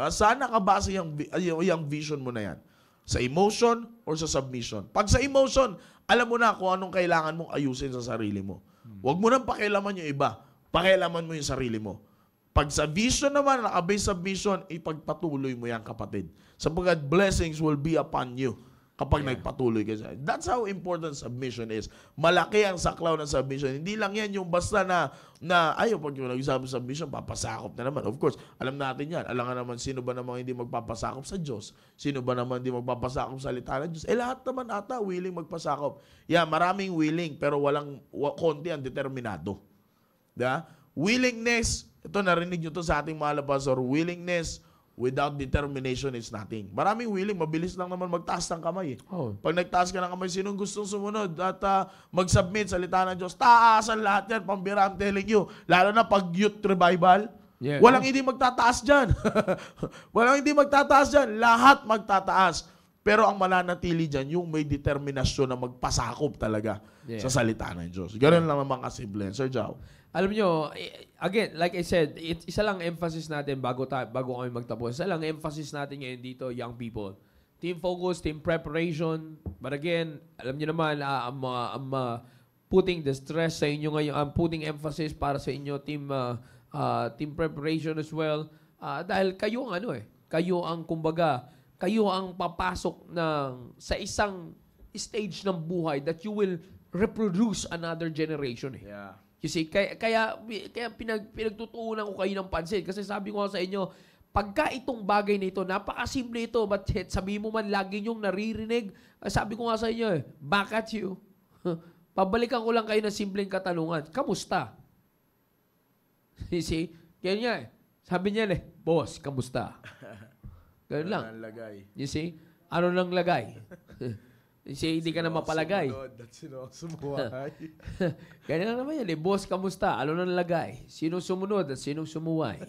Saan nakabase yung vision mo na yan? Sa emotion or sa submission? Pag sa emotion, alam mo na kung anong kailangan mong ayusin sa sarili mo. Huwag mo nang pakialaman yung iba. Pakialaman mo yung sarili mo. Pag sa vision naman, naka-base sa vision, ipagpatuloy mo yan, kapatid. Sapagkat blessings will be upon you kapag nagpatuloy ka siya. That's how important submission is. Malaki ang saklaw ng submission. Hindi lang yan yung basta na pag nag-usabi submission, papasakop na naman. Of course, alam natin yan. Alam nga naman, sino ba namang hindi magpapasakop sa Diyos? Sino ba naman hindi magpapasakop sa salita ng Diyos? Lahat naman ata willing magpasakop. Yeah, maraming willing, pero konti ang determinado. Diba? Willingness, ito narinig nyo to sa ating mga pastor, willingness without determination is nothing. Maraming willing, mabilis lang naman magtaas ng kamay. Pag nagtaas ka ng kamay, sinong gustong sumunod at mag-submit sa salita ng Diyos? Taasan lahat yan, pambira, I'm telling you. Lalo na pag youth revival, walang hindi magtataas dyan. Walang hindi magtataas dyan. Lahat magtataas. Pero ang mananatili dyan, yung may determinasyon na magpasakop talaga sa salita ng Diyos. Ganun lang naman kasimple. Sir Jao. Alam nyo, again, like I said, isa lang emphasis natin bago kami magtapos. Isa lang emphasis natin ngayon dito, young people. Team focus, team preparation. But again, alam nyo naman, I'm putting the stress sa inyo ngayon. I'm putting emphasis para sa inyo, team preparation as well. Dahil kayo ang kayo ang kumbaga, kayo ang papasok sa isang stage ng buhay that you will reproduce another generation. Yeah. You see, kaya pinagtutuunan ko kayo ng pansin. Kasi sabi ko sa inyo, pagka itong bagay na ito, napakasimple ito, but sabi mo man lagi niyong naririnig, sabi ko nga sa inyo, back at you. Pabalikan ko lang kayo ng simpleng katanungan. Kamusta? You see? Kaya niya sabi niya boss, kamusta? Ganun lang. You see? Ano lang lagay? Hindi ka na mapalagay. Ganyan lang naman yan. Boss, kamusta? Ano nang lagay? Sinong sumunod at sinong sumuway?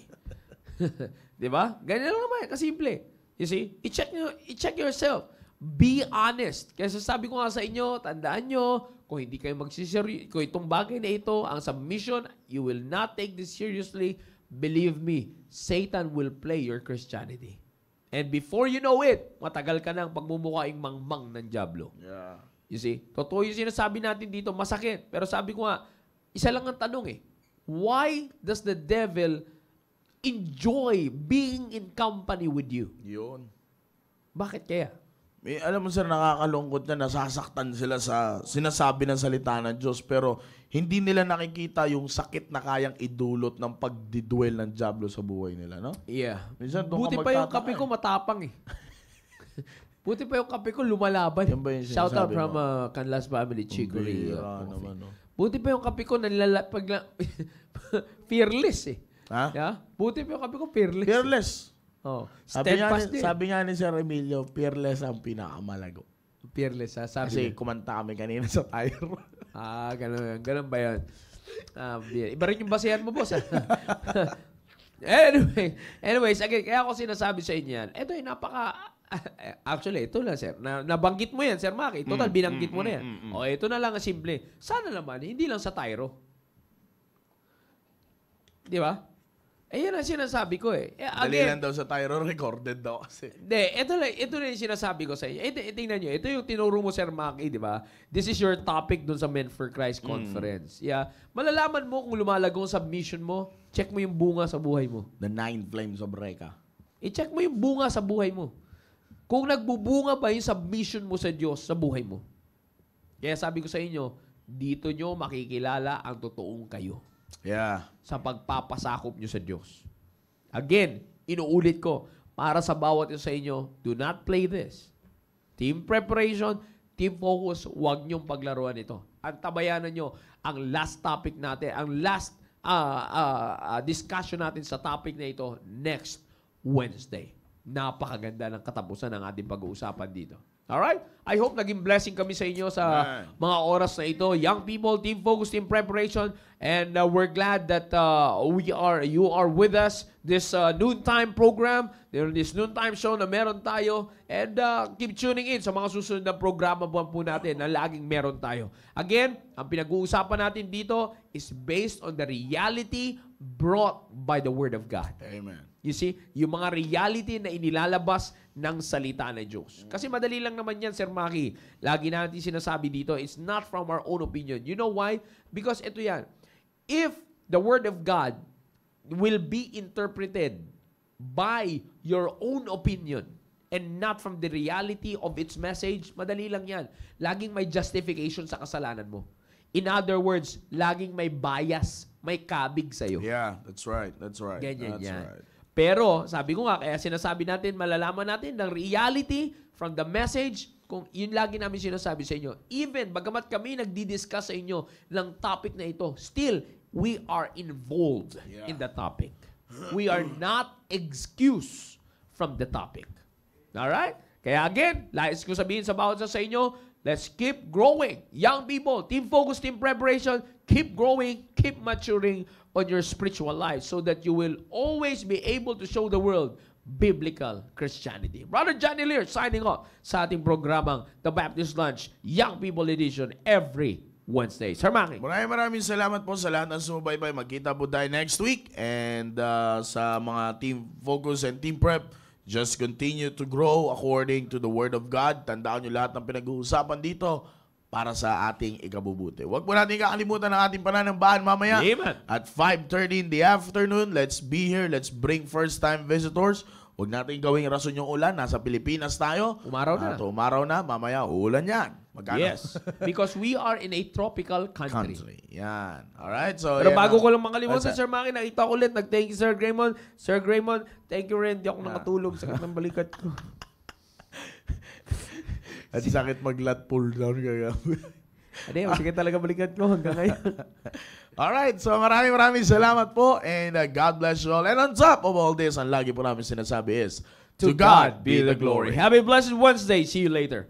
Di ba? Ganyan lang naman yan. Kasimple. You see? I-check yourself. Be honest. Kaya sasabi ko nga sa inyo, tandaan nyo, kung hindi kayo kung itong bagay na ito, ang submission, you will not take this seriously, believe me, Satan will play your Christianity. And before you know it, matagal ka nang pagmumukhaing mangmang ng dyablo. Yeah. You see? Totoo yung sinasabi natin dito, masakit. Pero sabi ko nga, isa lang ang tanong why does the devil enjoy being in company with you? Yun. Bakit kaya? Alam mo sir, nakakalungkot na nasasaktan sila sa sinasabi ng salita ng Diyos, pero hindi nila nakikita yung sakit na kayang idulot ng pagdiduel ng dyablo sa buhay nila, no? Yeah. Minsan, Buti pa yung kape ko matapang Buti pa yung kape ko lumalaban. Shout out from Canlas Family, Chicory. Buti pa yung kape ko fearless Ha? Yeah? Buti pa yung kape ko fearless. Fearless. Oh, sabi nga ni Sir Emilio, fearless ang pinakamalago. Fearless, ha? Kasi kumanta kami kanina sa tire. Ganun. Ganun ba yan? Iba rin yung basehan mo, boss. Anyways, again, kaya ako sinasabi sa inyo yan, ito yung actually, ito lang, sir. Nabanggit mo yan, Sir Maki. Total, binanggit mo na yan. O, ito na lang ang simple. Sana naman, hindi lang sa Tyro. Di ba? Yan ang sinasabi ko Dali lang daw sa Tyro, recorded daw kasi. Hindi, ito na yung sinasabi ko sa inyo. Tingnan nyo, ito yung tinuro mo, Sir Maki, di ba? This is your topic dun sa Men for Christ Conference. Yeah. Malalaman mo kung lumalagong submission mo, check mo yung bunga sa buhay mo. The 9 flames of Reka. I-check mo yung bunga sa buhay mo. Kung nagbubunga ba yung submission mo sa Diyos sa buhay mo. Kaya sabi ko sa inyo, dito nyo makikilala ang totoong kayo. Yeah. Sa pagpapasakop nyo sa Diyos. Again, inuulit ko, para sa bawat isa sa inyo, do not play this. team preparation, team focus, huwag niyong paglaruan ito. Ang tabayanan nyo, ang last topic natin, ang last discussion natin sa topic na ito next Wednesday. Napakaganda ng katapusan ng ating pag-uusapan dito. Alright? I hope naging blessing kami sa inyo sa mga oras na ito. Young people, team focus, team preparation. And we're glad that you are with us this noontime program, this noontime show na meron tayo. And keep tuning in sa mga susunod na programa po natin na laging meron tayo. Again, ang pinag-uusapan natin dito is based on the reality brought by the Word of God. Amen. You see, yung mga reality na inilalabas ng salita ng Diyos. Kasi madali lang naman yan, Sir Maki. Lagi natin sinasabi dito, it's not from our own opinion. You know why? Because ito yan. If the Word of God will be interpreted by your own opinion and not from the reality of its message, madali lang yan. Laging may justification sa kasalanan mo. In other words, laging may bias, may kabig sa'yo. Yeah, that's right. That's right. Ganyan That's yan. right. Pero, sabi ko nga, kaya sinasabi natin, malalaman natin ng reality from the message, kung yun lagi namin sinasabi sa inyo. Even, bagamat kami nagdi-discuss sa inyo ng topic na ito, still, we are involved in the topic. We are not excused from the topic. Alright? Kaya again, lais ko sabihin sa bawat sa inyo, let's keep growing. Young people, team focus, team preparation, keep growing, keep maturing on your spiritual life so that you will always be able to show the world biblical Christianity. Brother Johnny Lear signing off sa ating programang The Baptist Lunch Young People Edition every Wednesday. Sir Maki. Maraming salamat po sa lahat ng sumubaybay. Magkita po tayo next week. And sa mga team focus and team prep, just continue to grow according to the Word of God. Tandaan nyo lahat ng pinag-uusapan dito para sa ating ikabubuti. Huwag po natin kakalimutan ang ating pananambahan mamaya. Amen. At 5:30 in the afternoon. Let's be here. Let's bring first-time visitors. Huwag natin gawing rason yung ulan. Nasa Pilipinas tayo. Umaraw na. At umaraw na. Mamaya, uulan yan. Magkano? Yes. Because we are in a tropical country. Yan. Alright. So, Pero yan bago ang- ko lang makalimutan, What's Sir Maki, nakita ko ulit. Nag-thank you, Sir Graymon. Sir Graymon, thank you rin. Di ako nakatulog. Sakit ng balikat ko. At sakit mag-lat pull down kagabi. Ano yun? Sige talaga balikat ko hanggang ngayon. Alright, so maraming salamat po and God bless you all. And on top of all this, ang lagi po namin sinasabi is, To God be the glory. Have a blessed Wednesday. See you later.